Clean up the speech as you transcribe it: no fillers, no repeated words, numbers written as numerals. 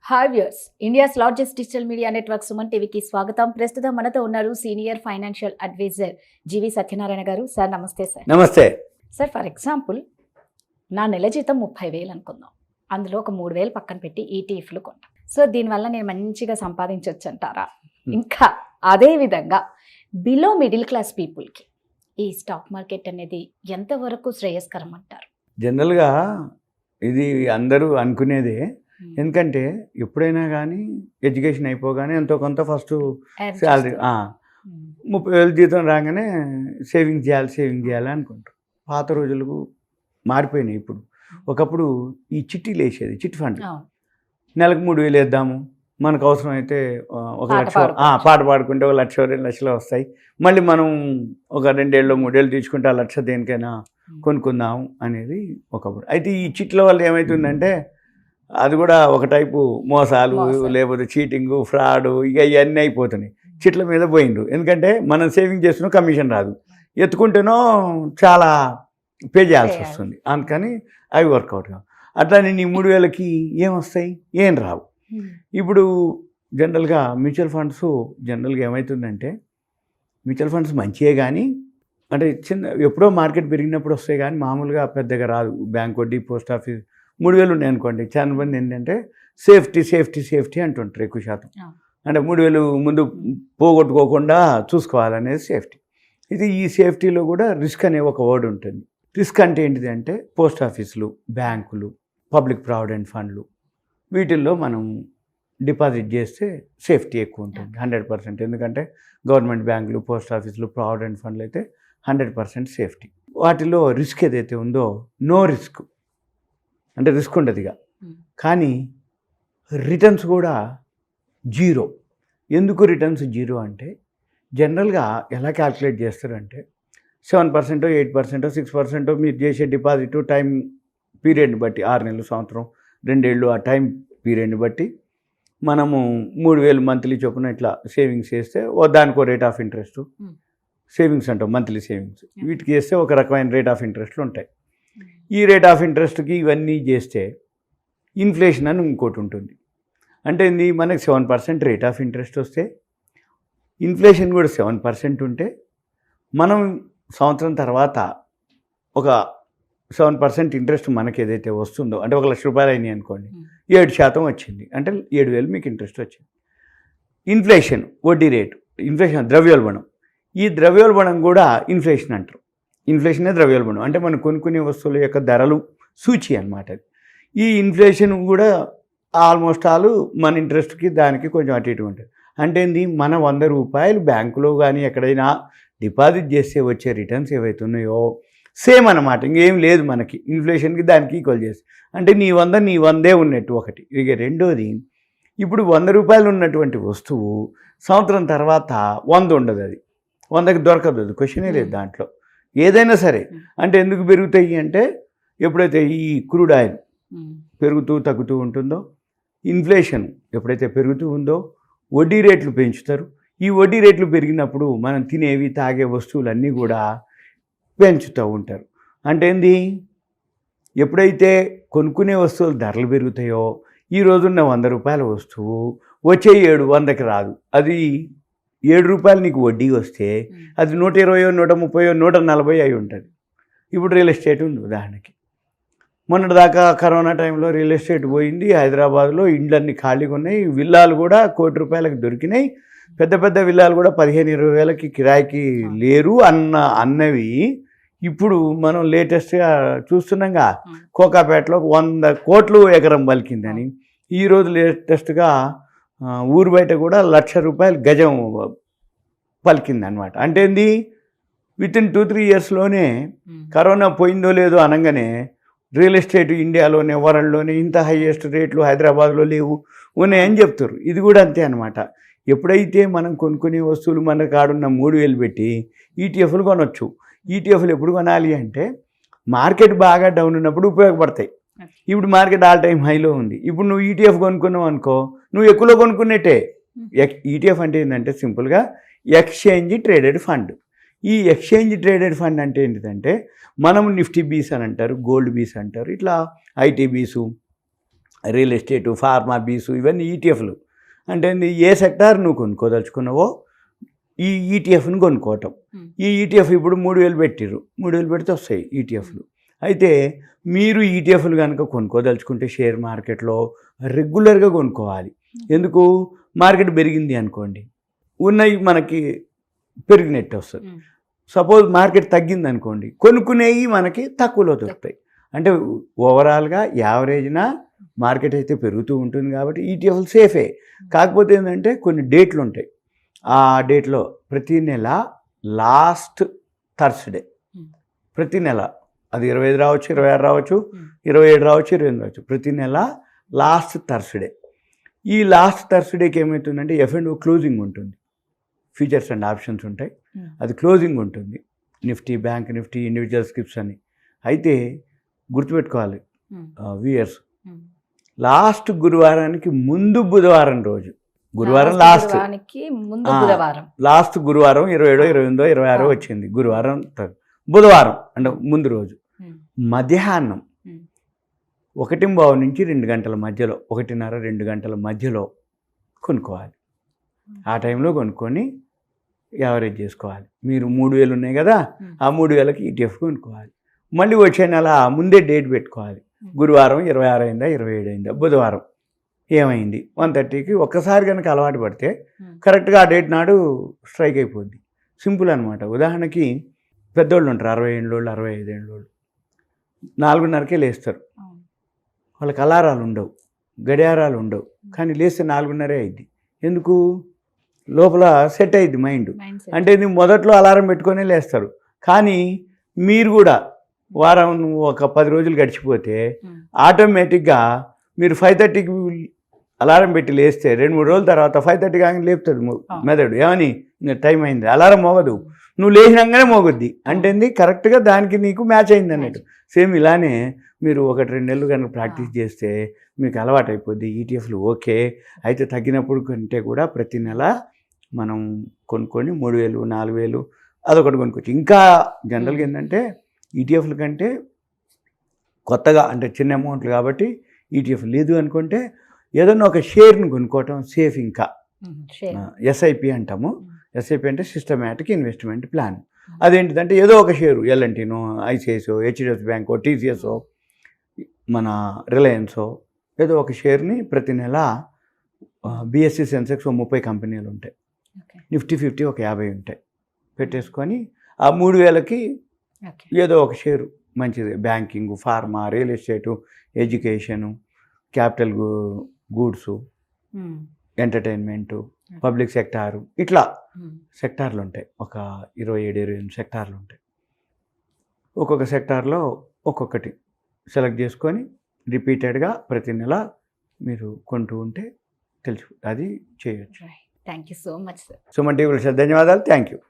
Hi viewers, India's largest digital media network Suman టీవీకి స్వాగతం. ప్రస్తుతం మనతో ఉన్నారు సీనియర్ ఫైనాన్షియల్ అడ్వైజర్ జీవి సత్యనారాయణ గారు. సార్ నమస్తే. సార్ నమస్తే. సార్, ఫర్ ఎగ్జాంపుల్ నా నెల జీతం 30,000 అనుకుందాం. అందులో ఒక 3,000 పక్కన పెట్టి ఈటీఎఫ్లు కొంటాం. సో దీనివల్ల నేను మంచిగా సంపాదించవచ్చు అంటారా? ఇంకా అదే విధంగా బిలో మిడిల్ క్లాస్ పీపుల్కి ఈ స్టాక్ మార్కెట్ అనేది ఎంతవరకు శ్రేయస్కరం అంటారు? జనరల్గా ఇది అందరూ అనుకునేదే. ఎందుకంటే ఎప్పుడైనా కానీ ఎడ్యుకేషన్ అయిపోగానే ఎంతో కొంత ఫస్ట్ శాలరీ 30,000 జీతం రాగానే సేవింగ్ చేయాలి అనుకుంటారు. పాత రోజులకు మారిపోయినాయి. ఇప్పుడు ఒకప్పుడు ఈ చిట్టీలు వేసేది, చిట్ ఫండ్. నెలకు 3,000 వేద్దాము, మనకు అవసరమైతే 1 లక్ష పాట పాడుకుంటే 1 లక్ష 2 లక్షలు వస్తాయి, మళ్ళీ మనం ఒక 2 ఏళ్ళు 3 ఏళ్ళు తీసుకుంటే 1 లక్ష దేనికైనా కొనుక్కుందాం అనేది ఒకప్పుడు. అయితే ఈ చిట్ల వల్ల ఏమవుతుందంటే అది కూడా ఒక టైపు మోసాలు, లేకపోతే చీటింగు, ఫ్రాడు, ఇక ఇవన్నీ అయిపోతున్నాయి. చిట్ల మీద పోయిండ్రు. ఎందుకంటే మనం సేవింగ్ చేస్తున్నా కమిషన్ రాదు, ఎత్తుకుంటేనో చాలా పే చేయాల్సి వస్తుంది. అందుకని అవి వర్కౌట్ కావు. అట్లానే నీ 3,000కి ఏమొస్తాయి? ఏం రావు. ఇప్పుడు జనరల్గా మ్యూచువల్ ఫండ్స్ జనరల్గా ఏమవుతుందంటే మ్యూచువల్ ఫండ్స్ మంచియే, కానీ అంటే ఎప్పుడో మార్కెట్ పెరిగినప్పుడు వస్తాయి, కానీ మామూలుగా పెద్దగా రాదు. బ్యాంక్ వడ్డీ, పోస్ట్ ఆఫీస్ 3,000 ఉన్నాయి అనుకోండి, చాలా మంది ఏంటంటే సేఫ్టీ అంటుంటారు ఎక్కువ శాతం. అంటే 3,000 ముందు పోగొట్టుకోకుండా చూసుకోవాలనేది సేఫ్టీ. ఇది ఈ సేఫ్టీలో కూడా రిస్క్ అనే ఒక వర్డ్ ఉంటుంది. రిస్క్ అంటే ఏంటిది అంటే పోస్ట్ ఆఫీసులు, బ్యాంకులు, పబ్లిక్ ప్రావిడెంట్ ఫండ్లు, వీటిల్లో మనం డిపాజిట్ చేస్తే సేఫ్టీ ఎక్కువ ఉంటుంది 100%. ఎందుకంటే గవర్నమెంట్ బ్యాంకులు, పోస్ట్ ఆఫీసులు, ప్రావిడెంట్ ఫండ్లు అయితే 100% సేఫ్టీ. వాటిలో రిస్క్ ఏదైతే ఉందో నో రిస్క్ అంటే రిస్క్ ఉండదుగా, కానీ రిటర్న్స్ కూడా 0. ఎందుకు రిటర్న్స్ 0 అంటే జనరల్గా ఎలా క్యాల్కులేట్ చేస్తారంటే 7%, 8%, 6% మీరు చేసే డిపాజిట్ టైం పీరియడ్ని బట్టి 6 నెలలు, సంవత్సరం, 2 ఏళ్ళు, ఆ టైం పీరియడ్ని బట్టి మనము 3,000 మంత్లీ చొప్పున ఇట్లా సేవింగ్స్ చేస్తే దానికో రేట్ ఆఫ్ ఇంట్రెస్ట్, సేవింగ్స్ అంటాం మంత్లీ సేవింగ్స్, వీటికి చేస్తే ఒక రకమైన రేట్ ఆఫ్ ఇంట్రెస్ట్లు ఉంటాయి. ఈ రేట్ ఆఫ్ ఇంట్రెస్ట్కి ఇవన్నీ చేస్తే ఇన్ఫ్లేషన్ అని ఇంకోటి ఉంటుంది. అంటే ఇది మనకి 7% రేట్ ఆఫ్ ఇంట్రెస్ట్ వస్తే ఇన్ఫ్లేషన్ కూడా 7% ఉంటే మనం సంవత్సరం తర్వాత ఒక 7% ఇంట్రెస్ట్ మనకి ఏదైతే వస్తుందో, అంటే 1 లక్ష రూపాయలు అయినాయి అనుకోండి, 7% వచ్చింది అంటే 7,000 మీకు ఇంట్రెస్ట్ వచ్చింది. ఇన్ఫ్లేషన్ వడ్డీ రేటు, ఇన్ఫ్లేషన్ ద్రవ్యోల్బణం, ఈ ద్రవ్యోల్బణం కూడా ఇన్ఫ్లేషన్ అంటారు. ఇన్ఫ్లేషనే ద్రవ్యోల్బణం అంటే మనం కొనుక్కునే వస్తువుల యొక్క ధరలు సూచి అన్నమాట. ఈ ఇన్ఫ్లేషన్ కూడా ఆల్మోస్ట్ ఆల్ మన ఇంట్రెస్ట్కి దానికి కొంచెం అటు ఇటు ఉంటుంది. అంటే ఏంది, మన 100 రూపాయలు బ్యాంకులో కానీ ఎక్కడైనా డిపాజిట్ చేస్తే వచ్చే రిటర్న్స్ ఏవైతే ఉన్నాయో సేమ్ అన్నమాట, ఇంకేం లేదు మనకి. ఇన్ఫ్లేషన్కి దానికి ఈక్వల్ చేస్తే అంటే నీ 100 ఉన్నట్టు ఒకటి. ఇక రెండోది, ఇప్పుడు 100 రూపాయలు ఉన్నటువంటి వస్తువు సంవత్సరం తర్వాత 100 ఉండదు, అది 100కి దొరకదు, అది క్వశ్చనే లేదు దాంట్లో. ఏదైనా సరే అంటే ఎందుకు పెరుగుతాయి అంటే ఎప్పుడైతే ఈ క్రూడ్ ఆయిల్ పెరుగుతూ తగ్గుతూ ఉంటుందో, ఇన్ఫ్లేషన్ ఎప్పుడైతే పెరుగుతూ ఉందో వడ్డీ రేట్లు పెంచుతారు. ఈ వడ్డీ రేట్లు పెరిగినప్పుడు మనం తినేవి, తాగే వస్తువులన్నీ కూడా పెంచుతూ ఉంటారు. అంటే ఏంది, ఎప్పుడైతే కొనుక్కునే వస్తువులు ధరలు పెరుగుతాయో ఈ రోజున్న 100 రూపాయల వస్తువు వచ్చే 100కి రాదు. అది 7 రూపాయలు నీకు వడ్డీ వస్తే అది 120, 130, 140 అయి ఉంటుంది. ఇప్పుడు రియల్ ఎస్టేట్ ఉంది ఉదాహరణకి. మొన్నటిదాకా కరోనా టైంలో రియల్ ఎస్టేట్ పోయింది. హైదరాబాద్లో ఇండ్లన్నీ ఖాళీగా ఉన్నాయి. విల్లాలు కూడా 1 కోటి రూపాయలకు దొరికినాయి. పెద్ద పెద్ద విల్లాలు కూడా 15-20 వేలకి కిరాయికి లేరు అన్నవి ఇప్పుడు మనం లేటెస్ట్గా చూస్తున్నాంగా. కోకాపేటలో 100 కోట్లు ఎకరం పలికిందని. ఈరోజు లేటెస్ట్గా ఊరు బయట కూడా 1 లక్ష రూపాయలు గజం పలికింది అనమాట. అంటే ఏంది, వితిన్ 2-3 ఇయర్స్లోనే కరోనా పోయిందో లేదో అనగానే రియల్ ఎస్టేట్ ఇండియాలోనే, వరల్డ్లోనే ఇంత హైయెస్ట్ రేట్లు హైదరాబాద్లో లేవు ఉన్నాయని చెప్తారు. ఇది కూడా అంతే అనమాట. ఎప్పుడైతే మనం కొనుక్కునే వస్తువులు మన కాడున్న 3,000 పెట్టి ఈటీఎఫ్లు కొనవచ్చు. ఈటీఎఫ్లు ఎప్పుడు కొనాలి అంటే మార్కెట్ బాగా డౌన్ ఉన్నప్పుడు ఉపయోగపడతాయి. ఇప్పుడు మార్కెట్ ఆల్ టైమ్ హైలో ఉంది. ఇప్పుడు నువ్వు ఈటీఎఫ్ కొనుక్కున్నావు అనుకో, నువ్వు ఎక్కువలో కొనుక్కునేటే. ఈటీఎఫ్ అంటే ఏంటంటే సింపుల్గా ఎక్స్చేంజ్ ట్రేడెడ్ ఫండ్. ఈ ఎక్స్చేంజ్ ట్రేడెడ్ ఫండ్ అంటే ఏంటిదంటే మనం నిఫ్టీ బీస్ అని అంటారు, గోల్డ్ బీస్ అంటారు, ఇట్లా IT bees, real estate, pharma, bees ఇవన్నీ ఈటీఎఫ్లు. అంటే ఏ సెక్టార్ నువ్వు కొనుక్కోదలుచుకున్నావో ఈ ఈటీఎఫ్ని కొనుక్కోవటం. ఈ ఈటీఎఫ్ ఇప్పుడు 3,000 పెట్టిర్రు, 3,000 పెడితే వస్తాయి ఈటీఎఫ్లు. అయితే మీరు ఈటీఎఫ్లు కనుక కొనుక్కోదలుచుకుంటే షేర్ మార్కెట్లో రెగ్యులర్గా కొనుక్కోవాలి. ఎందుకు? మార్కెట్ పెరిగింది అనుకోండి, ఉన్నవి మనకి పెరిగినట్టు వస్తుంది. సపోజ్ మార్కెట్ తగ్గింది అనుకోండి, కొనుక్కునేవి మనకి తక్కువలో దొరుకుతాయి. అంటే ఓవరాల్గా యావరేజ్న మార్కెట్ అయితే పెరుగుతూ ఉంటుంది కాబట్టి ఈటీఎఫ్లు సేఫే. కాకపోతే ఏంటంటే కొన్ని డేట్లు ఉంటాయి. ఆ డేట్లో ప్రతి నెల లాస్ట్ థర్స్డే, ప్రతి నెల అది 25 రావచ్చు, 26 రావచ్చు, 27 రావచ్చు, 28 రావచ్చు, ప్రతి నెల లాస్ట్ థర్స్డే. ఈ లాస్ట్ థర్స్డేకి ఏమవుతుందంటే F&O క్లోజింగ్ ఉంటుంది, ఫీచర్స్ అండ్ ఆప్షన్స్ ఉంటాయి, అది క్లోజింగ్ ఉంటుంది. Nifty, bank Nifty, individual scripts అని. అయితే గుర్తుపెట్టుకోవాలి వ్యూయర్స్, లాస్ట్ గురువారానికి ముందు బుధవారం రోజు, గురువారం లాస్ట్ గురువారం 27, 28, 26 వచ్చింది గురువారం, బుధవారం అంటే ముందు రోజు మధ్యాహ్నం 1:15 నుంచి 2 గంటల మధ్యలో, 1:30, 2 గంటల మధ్యలో కొనుక్కోవాలి. ఆ టైంలో కొనుక్కొని యావరేజ్ చేసుకోవాలి. మీరు 3,000 ఉన్నాయి కదా, ఆ 3,000కి ఈటీఎఫ్ కొనుక్కోవాలి. మళ్ళీ వచ్చే నెల ముందే డేట్ పెట్టుకోవాలి. గురువారం 26 అయిందా, 27 అయిందా, బుధవారం ఏమైంది 1:30కి ఒక్కసారి కనుక అలవాటు పడితే కరెక్ట్గా ఆ డేట్ నాడు స్ట్రైక్ అయిపోద్ది. సింపుల్ అనమాట. ఉదాహరణకి పెద్దోళ్ళు ఉంటారు, 60 ఏళ్ళోళ్ళు, 65 ఏళ్ళోళ్ళు, 4:30కే లేస్తారు. వాళ్ళకి అలారాలు ఉండవు, గడియారాలు ఉండవు, కానీ లేస్తే 4:30 అయింది. ఎందుకు? లోపల సెట్ అయ్యిద్ది మైండ్. అంటే ఇది మొదట్లో అలారం పెట్టుకొని లేస్తారు. కానీ మీరు కూడా వారం ఒక 10 రోజులు గడిచిపోతే ఆటోమేటిక్గా మీరు 5:30కి అలారం పెట్టి లేస్తే 2-3 రోజుల తర్వాత 5:30 కానీ లేపుతుంది మెదడు. ఏమని? ఇంకా టైం అయింది, అలారం మోగదు, నువ్వు లేచినాకనే మోగుద్ది. అంటే కరెక్ట్గా దానికి నీకు మ్యాచ్ అయింది అన్నట్టు. సేమ్ ఇలానే మీరు 1-2 నెలలు కనుక ప్రాక్టీస్ చేస్తే మీకు అలవాటు అయిపోద్ది. ఈటీఎఫ్లు ఓకే. అయితే తగ్గినప్పుడు కంటే కూడా ప్రతి నెల మనం కొనుక్కొని 3,000, 4,000 అదొకటి కొనుక్కోవచ్చు. ఇంకా జనరల్గా ఏంటంటే ఈటీఎఫ్ల కంటే కొత్తగా అంటే చిన్న అమౌంట్లు కాబట్టి ఈటీఎఫ్ లేదు అనుకుంటే ఏదన్నా ఒక షేర్ని కొనుక్కోవటం సేఫ్. ఇంకా ఎస్ఐపి అంటాము. ఎస్ఐపి అంటే సిస్టమాటిక్ ఇన్వెస్ట్మెంట్ ప్లాన్. అదేంటిదంటే ఏదో ఒక షేరు, ఎల్ఎన్టీనో, ఐసిఐసిఓ, హెచ్డిఎఫ్సి బ్యాంకో, టీసీఎస్ఓ, మన రిలయన్సో, ఏదో ఒక షేర్ని ప్రతి నెల బిఎస్సి సెన్సెక్స్ 30 కంపెనీలు ఉంటాయి, నిఫ్టీ 50 ఒక 50 ఉంటాయి, పెట్టేసుకొని ఆ 3,000కి ఏదో ఒక షేరు మంచిది. Banking, pharma, real estate, education, capital goods, entertainment, public sector, ఇట్లా సెక్టార్లు ఉంటాయి. ఒక 27-28 సెక్టార్లు ఉంటాయి. ఒక్కొక్క సెక్టార్లో ఒక్కొక్కటి సెలెక్ట్ చేసుకొని రిపీటెడ్గా ప్రతి నెల మీరు కొంటూ ఉంటే తెలుసు, అది చేయొచ్చు. Thank you so much sir. Suman TV ధన్యవాదాలు. Thank you.